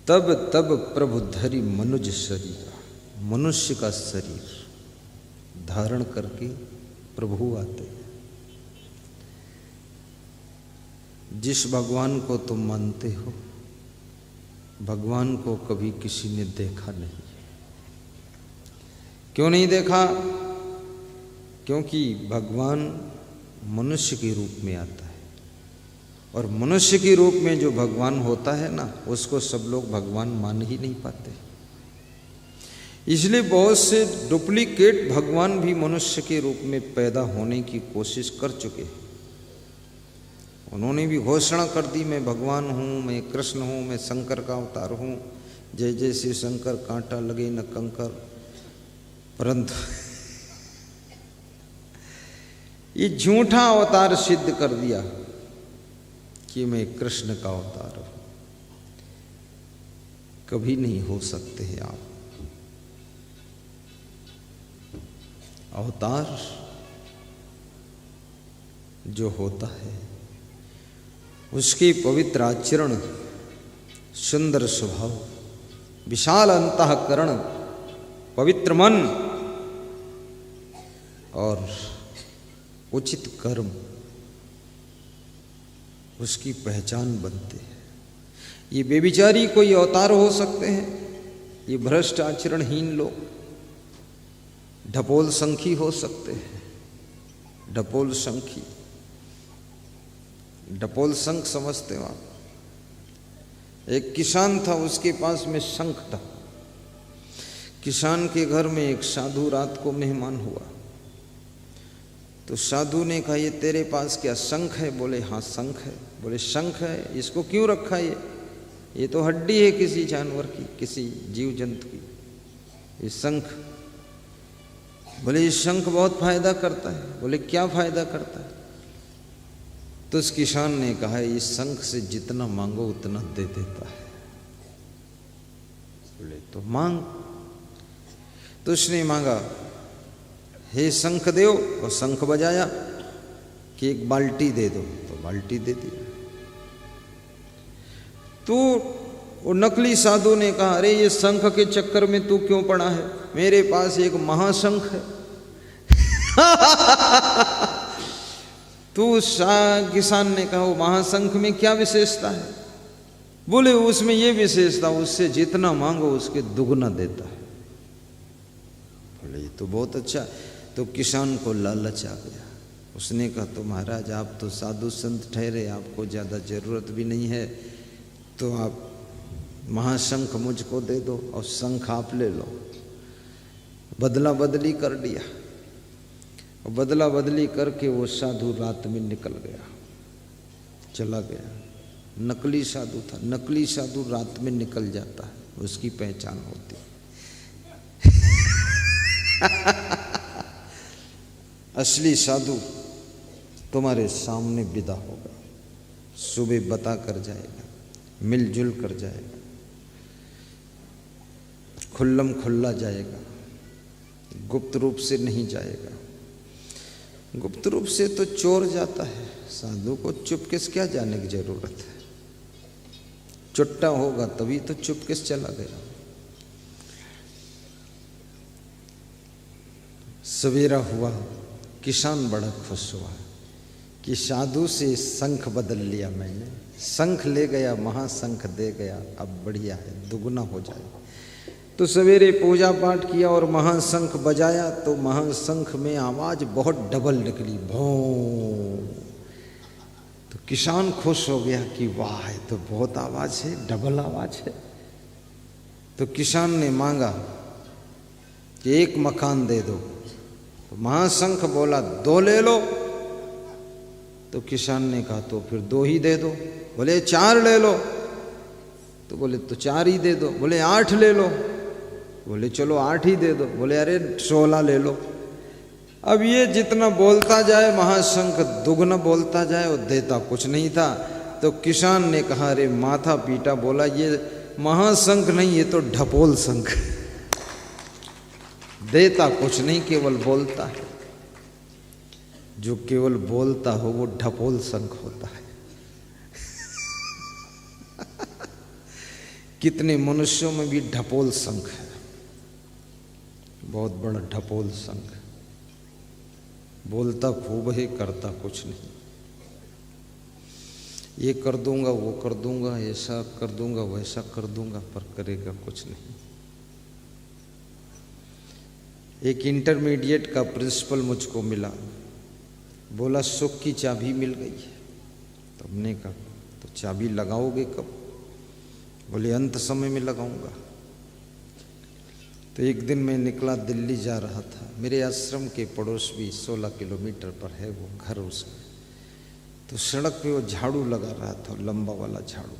तब तब प्रभु धरि मनुज शरीर, मनुष्य का शरीर धारण करके प्रभु आते हैं। जिस भगवान को तुम मानते हो, भगवान को कभी किसी ने देखा नहीं। क्यों नहीं देखा? क्योंकि भगवान मनुष्य के रूप में आता है, और मनुष्य के रूप में जो भगवान होता है ना, उसको सब लोग भगवान मान ही नहीं पाते। इसलिए बहुत से डुप्लीकेट भगवान भी मनुष्य के रूप में पैदा होने की कोशिश कर चुके हैं। उन्होंने भी घोषणा कर दी, मैं भगवान हूँ, मैं कृष्ण हूँ, मैं शंकर का अवतार हूँ, जय जय शिव शंकर, कांटा लगे न कंकर। परंतु ये झूठा अवतार सिद्ध कर दिया कि मैं कृष्ण का अवतार हूँ। कभी नहीं हो सकते हैं आप। अवतार जो होता है उसके पवित्र आचरण, सुंदर स्वभाव, विशाल अंतःकरण, पवित्र मन और उचित कर्म उसकी पहचान बनते हैं। ये बेविचारी कोई अवतार हो सकते हैं, ये भ्रष्ट आचरणहीन लोग ढपोल संखी हो सकते हैं। ढपोल संखी, ढपोल शंख समझते हो आप? एक किसान था, उसके पास में शंख था। किसान के घर में एक साधु रात को मेहमान हुआ, तो साधु ने कहा, ये तेरे पास क्या शंख है? बोले हाँ शंख है। बोले शंख है, इसको क्यों रखा? ये तो हड्डी है किसी जानवर की, किसी जीव जंतु की, ये शंख। बोले ये शंख बहुत फायदा करता है। बोले क्या फायदा करता है? तो उस किसान ने कहा, इस शंख से जितना मांगो उतना दे देता है। बोले तो मांग। तो उसने मांगा, हे शंख देव, और शंख बजाया कि एक बाल्टी दे दो, तो बाल्टी दे दी। तो वो नकली साधु ने कहा, अरे ये शंख के चक्कर में तू क्यों पड़ा है? मेरे पास एक महाशंख है। तो किसान ने कहा, वो महाशंख में क्या विशेषता है? बोले उसमें ये विशेषता, उससे जितना मांगो उसके दुगना देता है। बोले ये तो बहुत अच्छा। तो किसान को लालच आ गया। उसने कहा, तो महाराज आप तो साधु संत ठहरे, आपको ज़्यादा ज़रूरत भी नहीं है, तो आप महाशंख मुझको दे दो और शंख आप ले लो। बदला बदली कर दिया, और बदला बदली करके वो साधु रात में निकल गया, चला गया। नकली साधु था। नकली साधु रात में निकल जाता है, उसकी पहचान होती। असली साधु तुम्हारे सामने विदा होगा, सुबह बता कर जाएगा, मिलजुल कर जाएगा, खुल्लम खुल्ला जाएगा, गुप्त रूप से नहीं जाएगा। गुप्त रूप से तो चोर जाता है, साधु को चुपके से क्या जाने की जरूरत है? चुट्टा होगा तभी तो चुपके से चला गया। सवेरा हुआ, किसान बड़ा खुश हुआ कि साधु से शंख बदल लिया मैंने, शंख ले गया, महाशंख दे गया, अब बढ़िया है, दुगना हो जाए। तो सवेरे पूजा पाठ किया और महाशंख बजाया, तो महाशंख में आवाज बहुत डबल निकली, भों। तो किसान खुश हो गया कि वाह, ये तो बहुत आवाज है, डबल आवाज है। तो किसान ने मांगा कि एक मकान दे दो। तो महाशंख बोला 2 ले लो। तो किसान ने कहा, तो फिर 2 ही दे दो। बोले 4 ले लो। तो बोले तो 4 ही दे दो। बोले 8 ले लो। बोले चलो 8 ही दे दो। बोले अरे 16 ले लो। अब ये जितना बोलता जाए महाशंख दुगना बोलता जाए, और देता कुछ नहीं था। तो किसान ने कहा, अरे माथा पीटा, बोला ये महाशंख नहीं, ये तो ढपोल शंख, देता कुछ नहीं, केवल बोलता है। जो केवल बोलता हो वो ढपोल शंख होता है। कितने मनुष्यों में भी ढपोल संख है, बहुत बड़ा ढपोल संख, बोलता खूब है, करता कुछ नहीं। ये कर दूंगा, वो कर दूंगा, ऐसा कर दूंगा, वैसा कर दूंगा, पर करेगा कुछ नहीं। एक इंटरमीडिएट का प्रिंसिपल मुझको मिला, बोला सुख की चाबी मिल गई है। तो हमने कहा तो चाबी लगाओगे कब? बोले अंत समय में लगाऊंगा। तो एक दिन मैं निकला, दिल्ली जा रहा था, मेरे आश्रम के पड़ोस भी 16 किलोमीटर पर है वो घर उसका। तो सड़क पे वो झाड़ू लगा रहा था, लंबा वाला झाड़ू।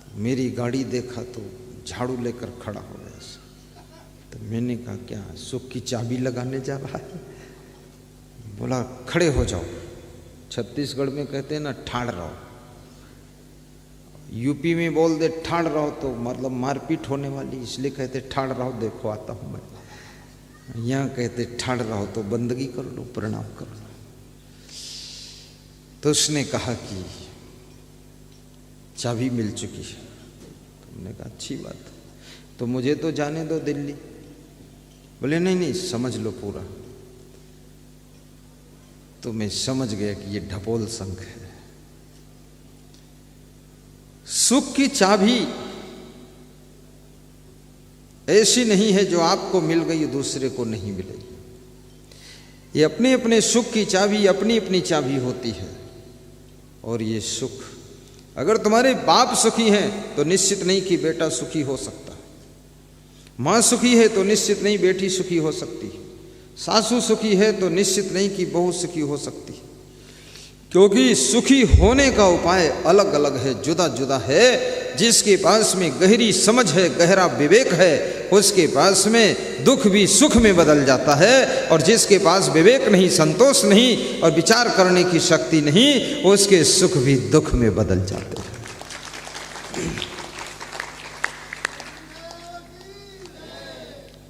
तो मेरी गाड़ी देखा तो झाड़ू लेकर खड़ा हो गया। तो मैंने कहा क्या सुख की चाबी लगाने जा रहा है? बोला खड़े हो जाओ। छत्तीसगढ़ में कहते हैं ना ठाड़ रहो, यूपी में बोल दे ठाड़ रहो तो मतलब मारपीट होने वाली, इसलिए कहते ठाड़ रहो, देखो आता हूँ मैं। यहाँ कहते ठाड़ रहो तो बंदगी कर लो, प्रणाम कर लो। तो उसने कहा कि चाबी मिल चुकी है। तो हमने कहा अच्छी बात, तो मुझे तो जाने दो दिल्ली। बोले नहीं नहीं समझ लो पूरा। तो मैं समझ गया कि ये ढपोल संख है। सुख की चाबी ऐसी नहीं है जो आपको मिल गई दूसरे को नहीं मिलेगी। ये अपने अपने सुख की चाबी अपनी अपनी चाबी होती है। और ये सुख, अगर तुम्हारे बाप सुखी हैं तो निश्चित नहीं कि बेटा सुखी हो सकता। माँ सुखी है तो निश्चित नहीं बेटी सुखी हो सकती। सासू सुखी है तो निश्चित नहीं कि बहू सुखी हो सकती। क्योंकि सुखी होने का उपाय अलग अलग है, जुदा जुदा है। जिसके पास में गहरी समझ है, गहरा विवेक है, उसके पास में दुख भी सुख में बदल जाता है। और जिसके पास विवेक नहीं, संतोष नहीं और विचार करने की शक्ति नहीं, उसके सुख भी दुख में बदल जाते हैं।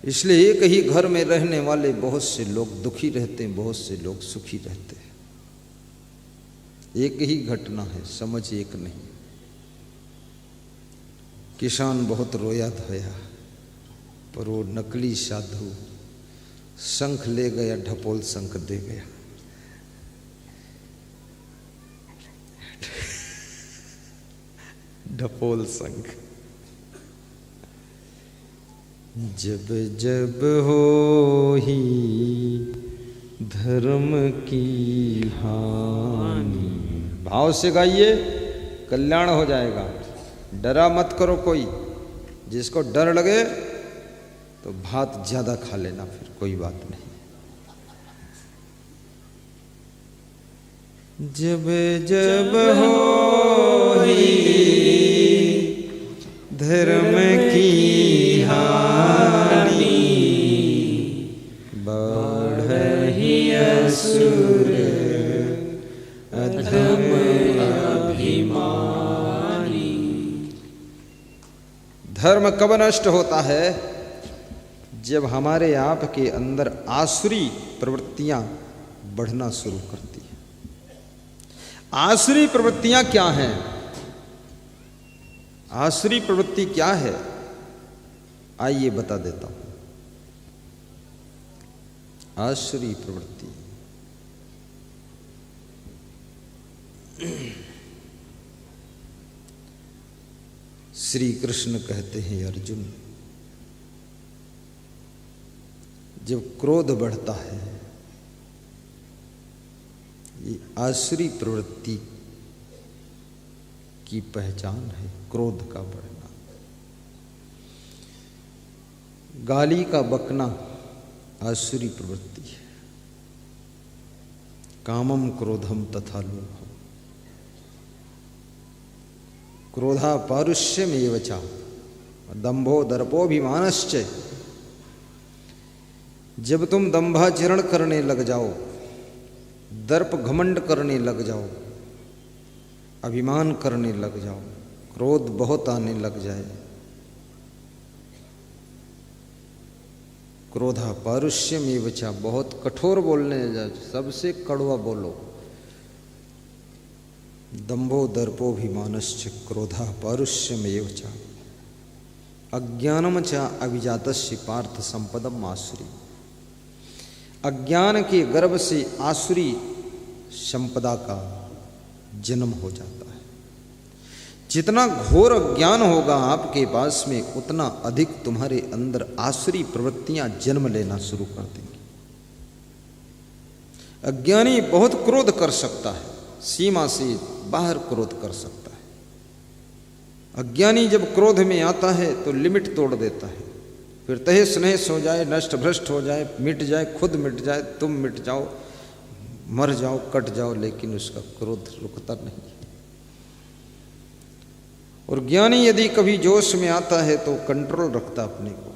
इसलिए एक ही घर में रहने वाले बहुत से लोग दुखी रहते हैं, बहुत से लोग सुखी रहते हैं। एक ही घटना है, समझ एक नहीं। किसान बहुत रोया धोया, पर वो नकली साधु शंख ले गया, ढपोल शंख दे गया। ढपोल शंख। जब जब हो ही धर्म की हानि, भाव से गाइए, कल्याण हो जाएगा। डरा मत करो कोई, जिसको डर लगे तो भात ज्यादा खा लेना, फिर कोई बात नहीं। जब जब हो ही धर्म की हानि, बढ़हि असुर अधम अभिमानी। धर्म कब नष्ट होता है? जब हमारे आप के अंदर आसुरी प्रवृत्तियां बढ़ना शुरू करती हैं। आसुरी प्रवृत्तियां क्या हैं? आसुरी प्रवृत्ति क्या है? आइए बता देता हूं। आसुरी प्रवृत्ति, श्री कृष्ण कहते हैं अर्जुन, जब क्रोध बढ़ता है, ये आसुरी प्रवृत्ति की पहचान है, क्रोध का बढ़ना। गाली का बकना आसुरी प्रवृत्ति है। कामम क्रोधम तथा लोभम, क्रोधा पारुष्यमेव च दंभो दर्पोभिमानश्च। जब तुम दंभाचरण करने लग जाओ, दर्प घमंड करने लग जाओ, अभिमान करने लग जाओ, क्रोध बहुत आने लग जाए, क्रोधा पारुष्यमेव च, बहुत कठोर बोलने जाओ, सबसे कड़वा बोलो। दंभो दर्पोभिमानश्च क्रोधा पारुष्यमेव च। अज्ञानम च अभिजातस्य पार्थ संपदम आसुरी। अज्ञान के गर्भ से आसुरी संपदा का जन्म हो जाता है। जितना घोर अज्ञान होगा आपके पास में, उतना अधिक तुम्हारे अंदर आसुरी प्रवृत्तियां जन्म लेना शुरू कर देंगी। अज्ञानी बहुत क्रोध कर सकता है, सीमा से बाहर क्रोध कर सकता है। अज्ञानी जब क्रोध में आता है तो लिमिट तोड़ देता है, फिर तहस नहस हो जाए, नष्ट भ्रष्ट हो जाए, मिट जाए, खुद मिट जाए, तुम मिट जाओ, मर जाओ, कट जाओ, लेकिन उसका क्रोध रुकता नहीं। और ज्ञानी यदि कभी जोश में आता है तो कंट्रोल रखता अपने को,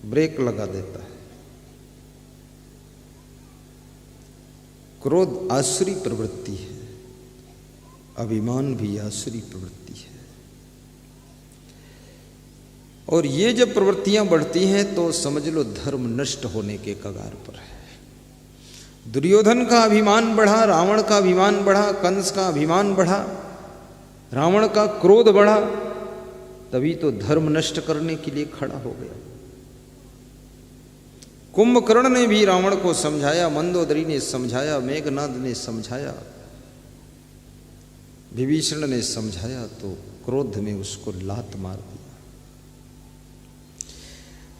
ब्रेक लगा देता है। क्रोध आसुरी प्रवृत्ति है, अभिमान भी आसुरी प्रवृत्ति है। और ये जब प्रवृत्तियां बढ़ती हैं तो समझ लो धर्म नष्ट होने के कगार पर है। दुर्योधन का अभिमान बढ़ा, रावण का अभिमान बढ़ा, कंस का अभिमान बढ़ा, रावण का क्रोध बढ़ा, तभी तो धर्म नष्ट करने के लिए खड़ा हो गया। कुंभकर्ण ने भी रावण को समझाया, मंदोदरी ने समझाया, मेघनाद ने समझाया, विभीषण ने समझाया, तो क्रोध में उसको लात मार दी।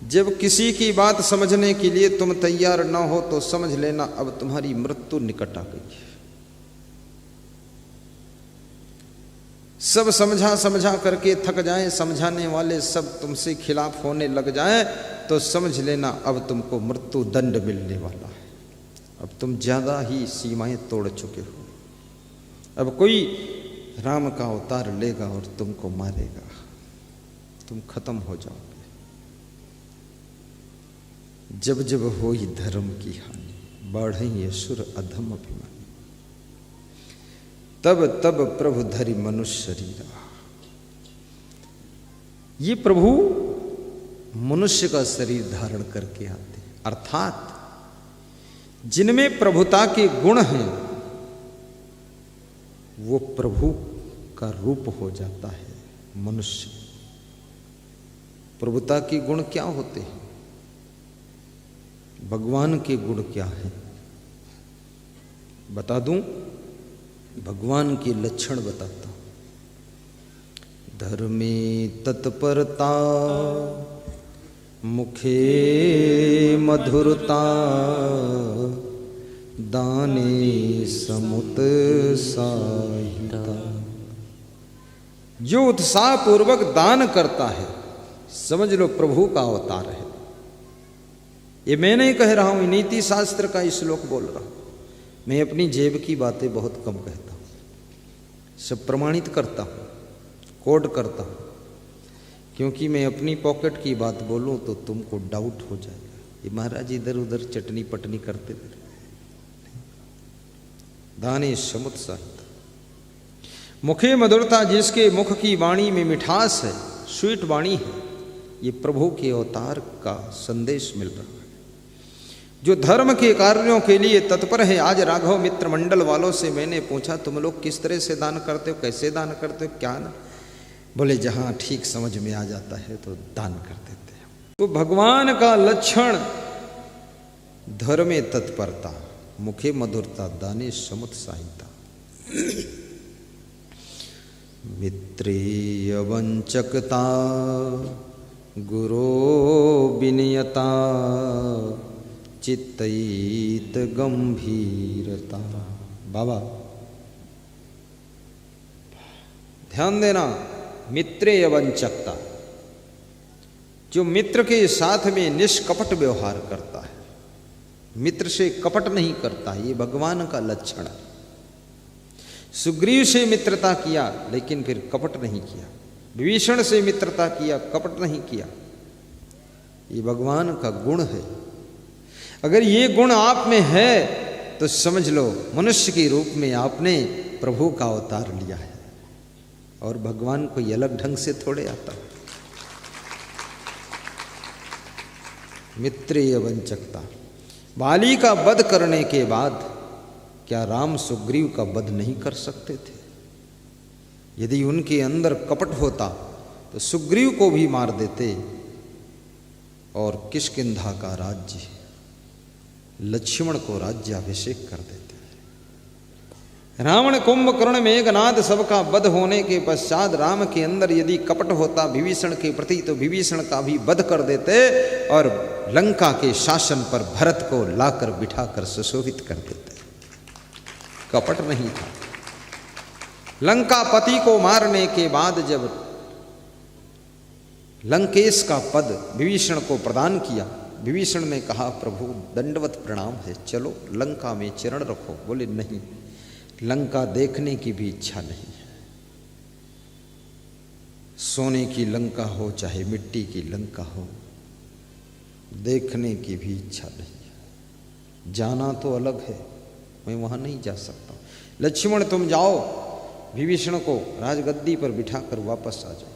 जब किसी की बात समझने के लिए तुम तैयार ना हो तो समझ लेना अब तुम्हारी मृत्यु निकट आ गई है। सब समझा समझा करके थक जाएं, समझाने वाले सब तुमसे खिलाफ होने लग जाएं, तो समझ लेना अब तुमको मृत्यु दंड मिलने वाला है। अब तुम ज्यादा ही सीमाएं तोड़ चुके हो। अब कोई राम का अवतार लेगा और तुमको मारेगा, तुम खत्म हो जाओगे। जब जब होई धर्म की हानि, बढ़ई असुर अधम अभिमानी, तब तब प्रभु धरि मनुष्य शरीरा। ये प्रभु मनुष्य का शरीर धारण करके आते हैं, अर्थात जिनमें प्रभुता के गुण हैं वो प्रभु का रूप हो जाता है मनुष्य। प्रभुता के गुण क्या होते हैं? भगवान के गुण क्या हैं बता दूं? भगवान के लक्षण बताता हूं। धर्मे तत्परता, मुखे मधुरता, दाने समुत्साहिता। जो उत्साह पूर्वक दान करता है, समझ लो प्रभु का अवतार है। ये मैं नहीं कह रहा हूं, नीति शास्त्र का श्लोक बोल रहा हूं। मैं अपनी जेब की बातें बहुत कम कहता हूं, सब प्रमाणित करता हूं, कोड करता हूं, क्योंकि मैं अपनी पॉकेट की बात बोलूं तो तुमको डाउट हो जाएगा, ये महाराज इधर उधर चटनी पटनी करते थे। दाने समुत्साहिता, मुखे मधुरता, जिसके मुख की वाणी में मिठास है, स्वीट वाणी है, ये प्रभु के अवतार का संदेश मिल रहा है। जो धर्म के कार्यों के लिए तत्पर है। आज राघव मित्र मंडल वालों से मैंने पूछा, तुम लोग किस तरह से दान करते हो, कैसे दान करते हो, क्या ना? बोले जहां ठीक समझ में आ जाता है तो दान कर देते हैं। तो भगवान का लक्षण धर्मे तत्परता, मुखे मधुरता, दाने समुत्साहिता। मित्रेय वंचकता, गुरो विनयता, चित्तयित गंभीरता। बाबा ध्यान देना, मित्रेय वंचकता, जो मित्र के साथ में निष्कपट व्यवहार करता है, मित्र से कपट नहीं करता, ये भगवान का लक्षण है। सुग्रीव से मित्रता किया लेकिन फिर कपट नहीं किया, विभीषण से मित्रता किया, कपट नहीं किया, ये भगवान का गुण है। अगर ये गुण आप में है तो समझ लो मनुष्य के रूप में आपने प्रभु का अवतार लिया है, और भगवान कोई अलग ढंग से थोड़े आता। मित्रेय वंचकता, बाली का वध करने के बाद क्या राम सुग्रीव का वध नहीं कर सकते थे? यदि उनके अंदर कपट होता तो सुग्रीव को भी मार देते और किष्किंधा का राज्य लक्ष्मण को राज्याभिषेक कर देते। रावण, कुंभकर्ण, मेघनाद सबका वध होने के पश्चात राम के अंदर यदि कपट होता विभीषण के प्रति तो विभीषण का भी वध कर देते और लंका के शासन पर भरत को लाकर बिठाकर सुशोभित कर देते। कपट नहीं था। लंकापति को मारने के बाद जब लंकेश का पद विभीषण को प्रदान किया, विभीषण ने कहा प्रभु दंडवत प्रणाम है, चलो लंका में चरण रखो। बोले नहीं, लंका देखने की भी इच्छा नहीं है। सोने की लंका हो चाहे मिट्टी की लंका हो, देखने की भी इच्छा नहीं है। जाना तो अलग है, मैं वहां नहीं जा सकता। लक्ष्मण तुम जाओ, विभीषण को राजगद्दी पर बिठाकर वापस आ जाओ।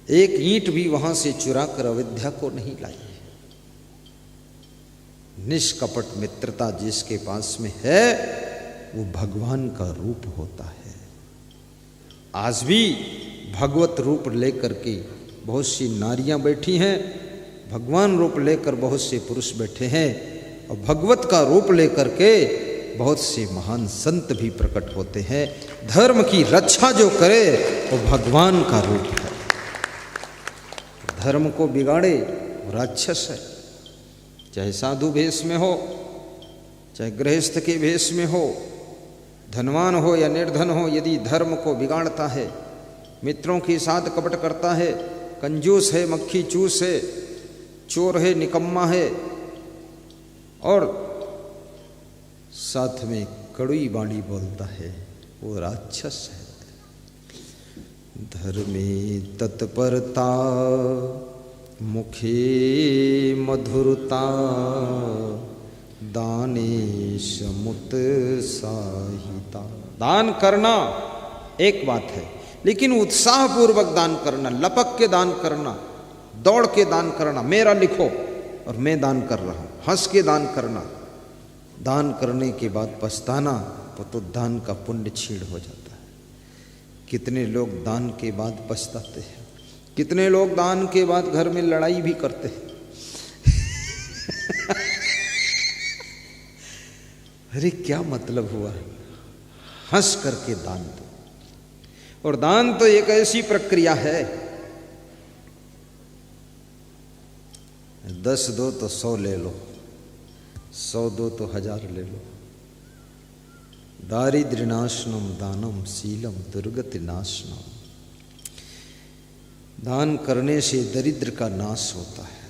एक ईंट भी वहां से चुरा कर अयोध्या को नहीं लाई। निष्कपट मित्रता जिसके पास में है वो भगवान का रूप होता है। आज भी भगवत रूप लेकर के बहुत सी नारियां बैठी हैं, भगवान रूप लेकर बहुत से पुरुष बैठे हैं, और भगवत का रूप लेकर के बहुत से महान संत भी प्रकट होते हैं। धर्म की रक्षा जो करे वो भगवान का रूप है। धर्म को बिगाड़े वो राक्षस है। चाहे साधु भेष में हो, चाहे गृहस्थ के भेष में हो, धनवान हो या निर्धन हो, यदि धर्म को बिगाड़ता है, मित्रों के साथ कपट करता है, कंजूस है, मक्खी चूस है, चोर है, निकम्मा है और साथ में कड़वी बाणी बोलता है, वो राक्षस है। धर्मे तत्परता मुखे मधुरता दाने समुत साहिता। दान करना एक बात है, लेकिन उत्साह पूर्वक दान करना, लपक के दान करना, दौड़ के दान करना, मेरा लिखो और मैं दान कर रहा हूं, हंस के दान करना, दान करने के बाद पछताना, तो दान का पुण्य छीण हो जाता है। कितने लोग दान के बाद पछताते हैं, कितने लोग दान के बाद घर में लड़ाई भी करते हैं। अरे क्या मतलब हुआ, हंस करके दान दो। और दान तो एक ऐसी प्रक्रिया है, 10 दो तो 100 ले लो, 100 दो तो 1000 ले लो। दारिद्र्य नाशनम दानम शीलम दुर्गति नाशनम। दान करने से दरिद्र का नाश होता है।